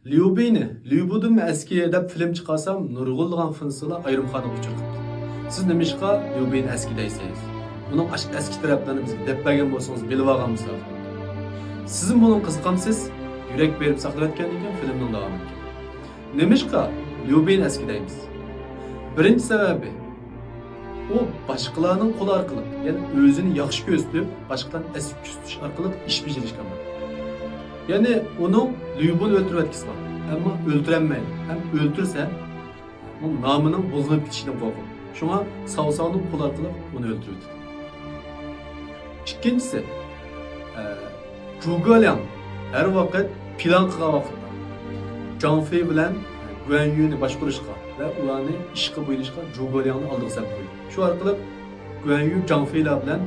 Lyubini, Lyubudum eski deb film chiqarsam, nurg'ulg'an finsila ayrimxonada uchur qildi. Siz nimishqa Lyubini eski deysiz? Uning eski taraflarini bizga deb bergan bo'lsangiz, bilib olganmisiz? Siz buni qiziqamsiz? Yurak berib saqlayotgan ekan filmning davomi. Nimishqa Lyubini eski deymiz? Birinchi sababi u boshqalarning qo'li orqali, ya'ni o'zini yaxshi ko'rsatib, boshqalarni esib ko'rsatish orqali ish bajarishgan. Yani onun Lyubini öldürüp etkisi var. Ama öldüremmeyin. Hem öldürse onun namının bozulup gitişinden korkup. Şuna savsağının kul arkalı onu öldürürdü. İkincisi, Zhuge her vakit plan kılan vakitte Zhang Fei bilen Guan Yu'ni başkuruşka ve ulanı işki buyuruşka Zhuge Liang'ni aldığı sebep koydu. Şu arkalı Guan Yu Zhang Fei bilen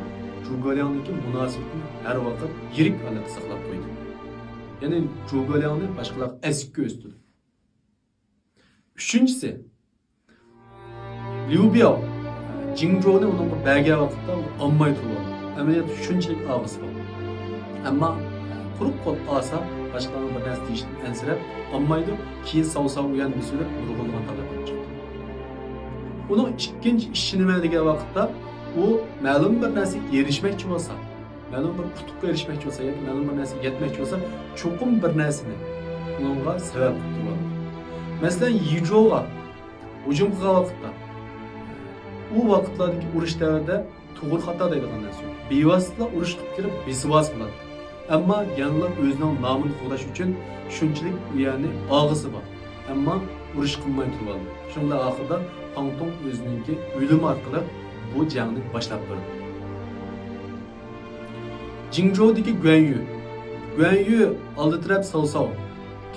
Zhuge Liang'daki münasebetini her vakit yirik alakı saklap koydu. Yani Zhuge Liang'ni başkalar eski üstü. Üçüncüsü, Liu Biao, Jingzhou'ni onun bu belge vakitte anmay turdu. Ameliyat şunçalik ağısı var. Ama kurup kol asa başkalarının bir nesli işini ensirep anmaydı. Keyin savsa uyan bir süre nurgulgan talep edecek. Onun ikinci işini belge vakitte o ma'lum bir nesli erişmekçi olsa, ma'lum bir kutukka erişmekçi olsa, yani ma'lum bir nesli yetmekçi olsa, çokum bir nesini onunla sebep tuttu. Mesela Yizhou'ga hücum kılgan vakitte o vakitlardaki uruş devrede to'g'ri xato deydigan narsa. Bevosita urush qilib kirib besivos bo'ladi. Ammo yanlar o'zining nomini qo'llash uchun shunchalik ya'ni og'isi bor. Ammo urush qilmay turadi. Shunda oxirida Pang Tong o'zininki o'lim orqali bu jangni boshlab berdi. Jingzhou'dagi Guan Yu. Guan Yu oldi taraf Cao Cao,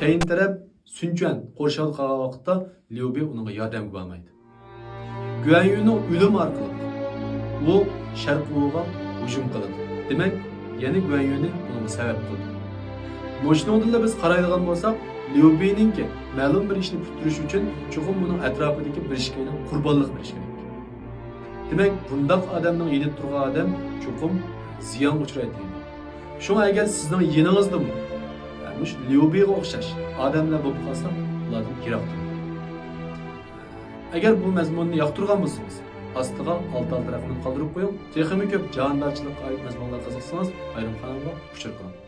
keyin taraf Sun Quan qo'rshovda qolgan vaqtda Liu Bei unga yordamga bormaydi. Guan Yu'ning o'lim orqali o Şərq Uğu'ya hücum qıldı. Demək, yəni Guan Yu'ni bunun səbəb qıldı. Moşnodilla biz qaraydigan bolsaq, Liu Bei'ninki ma'lum bir ishni puttirish uchun cho'qim buning atrofidagi bir ishga qurbonlik berish kerak. Demak, bundaq odamning yetib turgan odam cho'qim ziyon uchraydi. Shunga agar sizning yeningizda bu, ya'ni Liu Bei'ga o'xshash odamlar bo'lib qolsa, ulardan yiroq turing. Agar bu mazmunni yoqtirgan bo'lsangiz, astiga alt tarafını kaldırıp koyun. Texmi köp candarçılık ayıp mezmunlar kazıksanız ayrım kanalda uçur kalın.